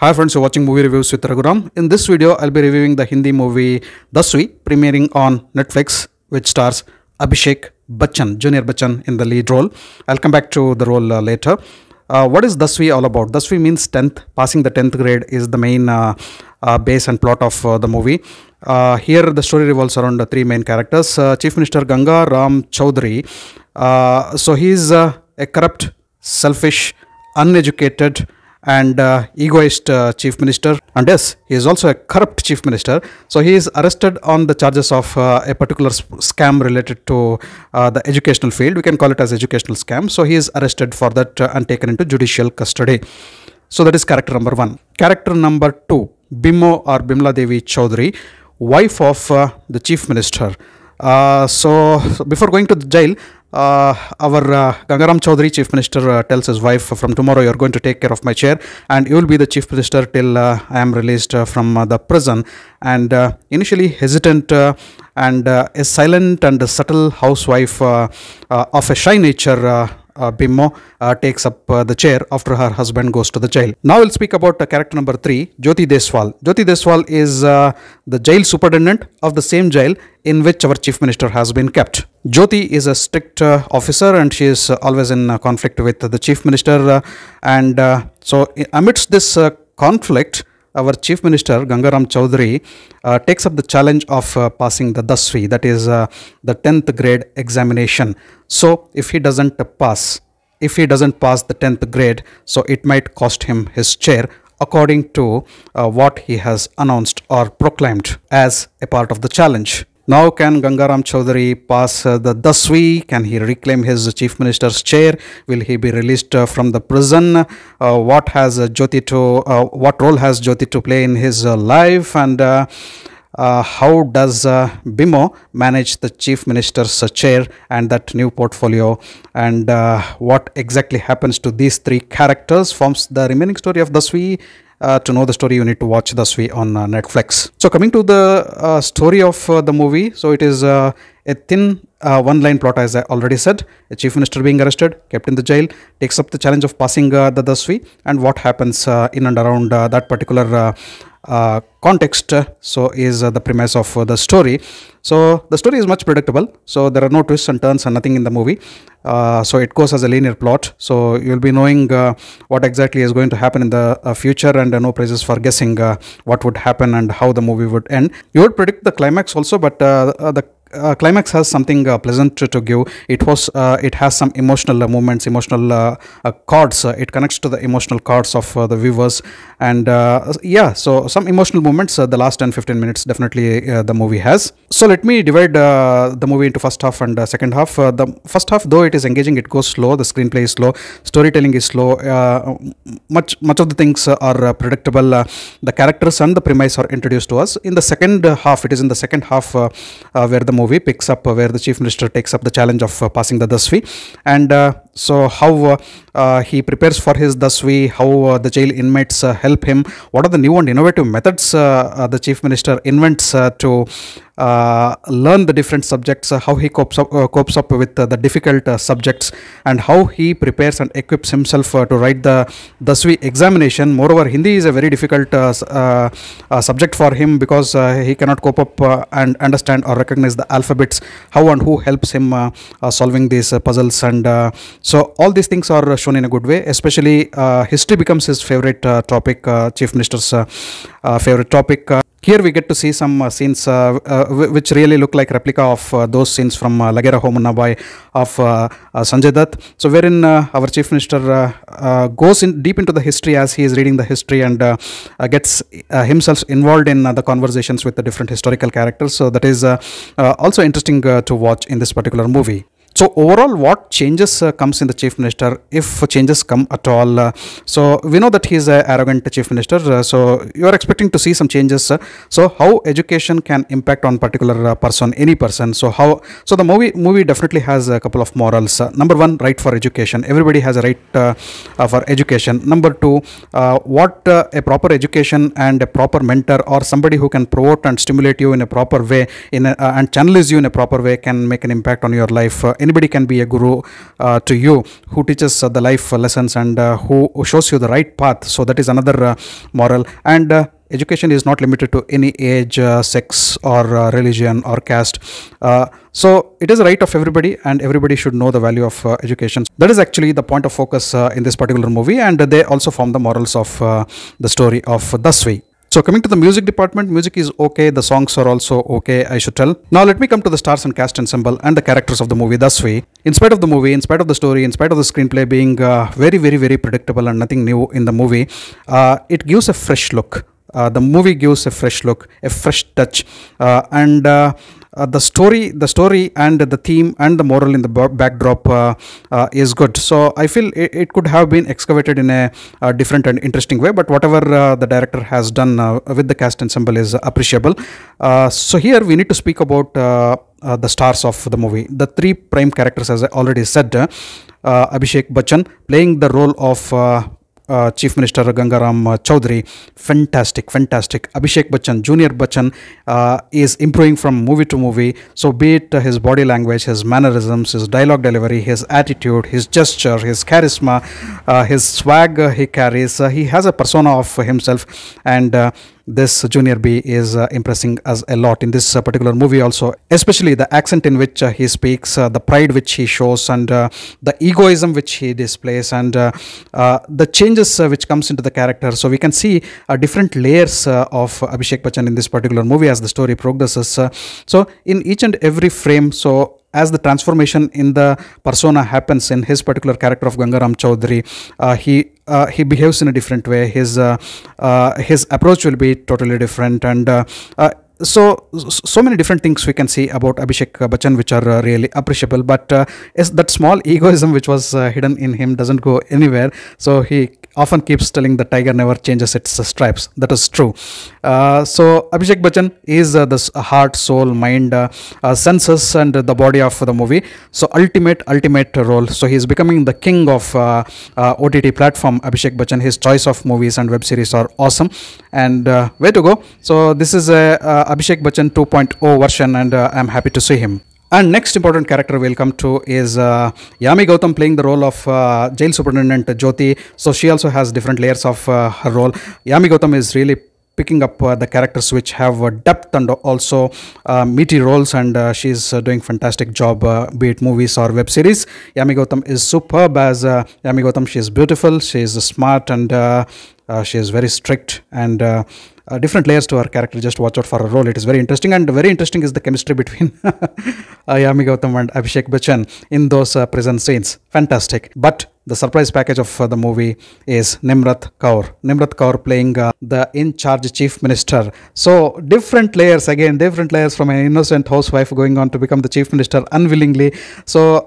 Hi friends, you're watching movie reviews with Raghuram. In this video, I'll be reviewing the Hindi movie DASVI, premiering on Netflix, which stars Abhishek, Bachchan, Junior Bachchan in the lead role. I'll come back to the role later. What is DASVI all about? DASVI means 10th. Passing the 10th grade is the main base and plot of the movie. Here, the story revolves around the three main characters. Chief Minister Ganga Ram Chaudhary. So he's a corrupt, selfish, uneducated, and egoist chief minister, and yes, he is also a corrupt chief minister. So he is arrested on the charges of a particular scam related to the educational field. We can call it as educational scam. So he is arrested for that and taken into judicial custody. So that is character number one. Character number two, Bimo or Bimla Devi Chaudhary, wife of the chief minister. So before going to the jail, our Gangaram Chaudhary, chief minister, tells his wife, from tomorrow you are going to take care of my chair and you will be the chief minister till I am released from the prison. And initially hesitant and a silent and subtle housewife of a shy nature, Bimmo takes up the chair after her husband goes to the jail. Now we'll speak about character number three, Jyoti Deswal. Jyoti Deswal is the jail superintendent of the same jail in which our chief minister has been kept. Jyoti is a strict officer and she is always in conflict with the chief minister. So amidst this conflict, our chief minister Gangaram Chaudhary takes up the challenge of passing the DASVI, that is the 10th grade examination. So if he doesn't pass the 10th grade, so it might cost him his chair, according to what he has announced or proclaimed as a part of the challenge. Now, can Gangaram Chaudhary pass the DASVI? Can he reclaim his chief minister's chair? Will he be released from the prison? What role has Jyoti to play in his life? And how does Bimo manage the chief minister's chair and that new portfolio? And what exactly happens to these three characters forms the remaining story of DASVI. To know the story, you need to watch DASVI on Netflix. So coming to the story of the movie, so it is a thin one-line plot, as I already said. A chief minister being arrested, kept in the jail, takes up the challenge of passing the DASVI, and what happens in and around that particular context so is the premise of the story. So the story is much predictable, so there are no twists and turns and nothing in the movie. So it goes as a linear plot, so you will be knowing what exactly is going to happen in the future, and no prizes for guessing what would happen and how the movie would end. You would predict the climax also, but the climax has something pleasant to give. It has some emotional moments, emotional chords. It connects to the emotional chords of the viewers, and yeah, so some emotional moments the last 10-15 minutes definitely the movie has. So let me divide the movie into first half and second half. The first half, though it is engaging, it goes slow. The screenplay is slow, storytelling is slow. Much of the things are predictable. The characters and the premise are introduced to us. In the second half, it is in the second half where the movie picks up, where the chief minister takes up the challenge of passing the DASVI, and so how he prepares for his DASVI, how the jail inmates help him, what are the new and innovative methods the chief minister invents to learn the different subjects, how he copes up with the difficult subjects, and how he prepares and equips himself to write the DASVI examination. Moreover, Hindi is a very difficult subject for him because he cannot cope up and understand or recognize the alphabets. How and who helps him solving these puzzles, and so all these things are shown in a good way. Especially history becomes his favorite topic, chief minister's favorite topic. Here we get to see some scenes which really look like replica of those scenes from Lagera Ho Munna Bhai of Sanjay Dutt. So wherein our chief minister goes deep into the history as he is reading the history, and gets himself involved in the conversations with the different historical characters. So that is also interesting to watch in this particular movie. So overall, what changes comes in the chief minister, if changes come at all? So we know that he is an arrogant chief minister. So you are expecting to see some changes. So how education can impact on particular person, any person. So the movie definitely has a couple of morals. Number one, right for education. Everybody has a right for education. Number two, what a proper education and a proper mentor, or somebody who can promote and stimulate you in a proper way, and channelize you in a proper way, can make an impact on your life. anybody can be a guru to you, who teaches the life lessons and who shows you the right path. So that is another moral. And education is not limited to any age, sex, or religion or caste. So it is a right of everybody, and everybody should know the value of education. That is actually the point of focus in this particular movie, and they also form the morals of the story of DASVI. So coming to the music department, music is okay, the songs are also okay, I should tell. Now let me come to the stars and cast ensemble and the characters of the movie DASVI. In spite of the movie, in spite of the story, in spite of the screenplay being very predictable and nothing new in the movie, it gives a fresh look. The movie gives a fresh look, a fresh touch, and the story and the theme and the moral in the backdrop is good. So I feel it could have been excavated in a different and interesting way, but whatever the director has done with the cast ensemble is appreciable. So here we need to speak about the stars of the movie. The three prime characters, as I already said, Abhishek Bachchan playing the role of Chief Minister Gangaram Chaudhary, fantastic. Abhishek Bachchan, Junior Bachchan, is improving from movie to movie. So be it his body language, his mannerisms, his dialogue delivery, his attitude, his gesture, his charisma, his swag he carries. He has a persona of himself, and this Junior B is impressing us a lot in this particular movie also, especially the accent in which he speaks, the pride which he shows, and the egoism which he displays, and the changes which comes into the character. So we can see different layers of Abhishek Bachchan in this particular movie as the story progresses. So in each and every frame, so as the transformation in the persona happens in his particular character of Gangaram Chaudhary, he behaves in a different way. His approach will be totally different, and so many different things we can see about Abhishek Bachchan which are really appreciable. But that small egoism which was hidden in him doesn't go anywhere. So he often keeps telling the tiger never changes its stripes. That is true. So Abhishek Bachchan is this heart, soul, mind, senses, and the body of the movie. So ultimate role. So he is becoming the king of OTT platform. Abhishek Bachchan, his choice of movies and web series are awesome, and way to go. So this is a Abhishek Bachchan 2.0 version, and I'm happy to see him. And next important character we'll come to is Yami Gautam playing the role of Jail Superintendent Jyoti. So she also has different layers of her role. Yami Gautam is really picking up the characters which have depth and also meaty roles, and she's doing fantastic job, be it movies or web series. Yami Gautam is superb as Yami Gautam. She is beautiful, she is smart, and she is very strict, and different layers to her character. Just watch out for her role. It is very interesting, and very interesting is the chemistry between Yami Gautam and Abhishek Bachchan in those prison scenes. Fantastic. But the surprise package of the movie is Nimrod Kaur. Nimrod Kaur playing the in-charge chief minister. So different layers, again, different layers, from an innocent housewife going on to become the chief minister unwillingly. So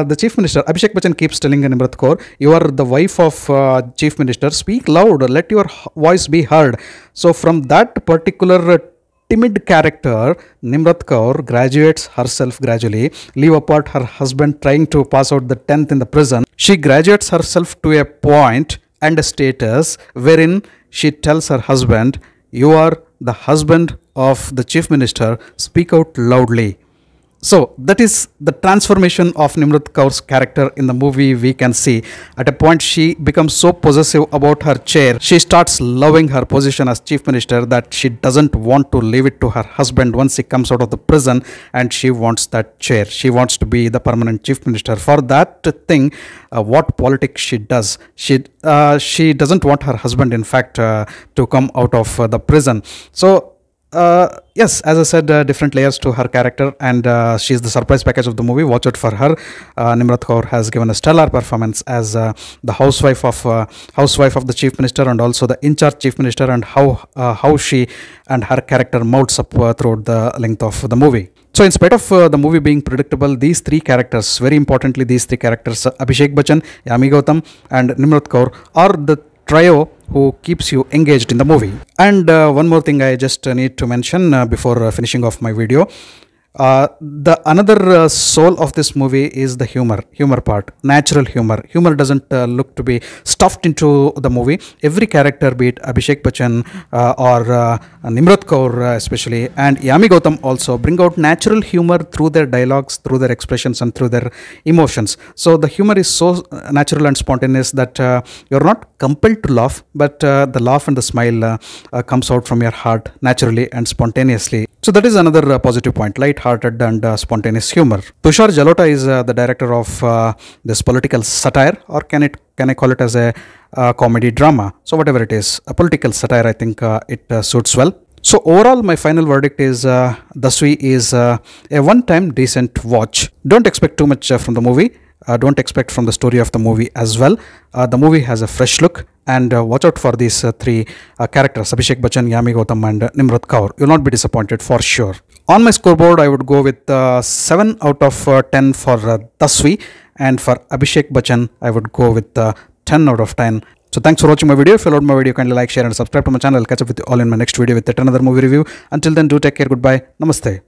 the chief minister, Abhishek Bachchan, keeps telling Nimrod Kaur, you are the wife of chief minister, speak loud, let your voice be heard. So from that particular timid character, Nimrod Kaur graduates herself gradually, leave apart her husband trying to pass out the 10th in the prison. She graduates herself to a point and a status wherein she tells her husband, you are the husband of the chief minister, speak out loudly. So that is the transformation of Nimrod Kaur's character in the movie. We can see at a point she becomes so possessive about her chair. She starts loving her position as chief minister that she doesn't want to leave it to her husband once he comes out of the prison, and she wants that chair. She wants to be the permanent chief minister. For that thing, what politics she does. She doesn't want her husband, in fact, to come out of the prison. So yes, as I said, different layers to her character, and she's the surprise package of the movie. Watch out for her. Nimrod Kaur has given a stellar performance as the housewife of the chief minister, and also the in-charge chief minister, and how she and her character molds up throughout the length of the movie. So in spite of the movie being predictable, these three characters, very importantly, these three characters, Abhishek Bachchan, Yami Gautam, and Nimrod Kaur, are the trio who keeps you engaged in the movie. And one more thing I just need to mention before finishing off my video. The another soul of this movie is the humor part, natural humor doesn't look to be stuffed into the movie. Every character, be it Abhishek Bachchan or Nimrod Kaur especially, and Yami Gautam also, bring out natural humor through their dialogues, through their expressions, and through their emotions. So the humor is so natural and spontaneous that you're not compelled to laugh, but the laugh and the smile comes out from your heart naturally and spontaneously. So that is another positive point, light-hearted and spontaneous humor. Tushar Jalota is the director of this political satire, or can I call it as a comedy drama? So whatever it is, a political satire, I think it suits well. So overall, my final verdict is DASVI is a one-time decent watch. Don't expect too much from the movie. Don't expect from the story of the movie as well. The movie has a fresh look, and watch out for these three characters, Abhishek Bachchan, Yami Gautam, and Nimrod Kaur. You'll not be disappointed for sure. On my scoreboard, I would go with 7 out of 10 for DASVI, and for Abhishek Bachchan, I would go with 10 out of 10. So thanks for watching my video. If you loved my video, kindly like, share, and subscribe to my channel. I'll catch up with you all in my next video with yet another movie review. Until then, do take care. Goodbye. Namaste.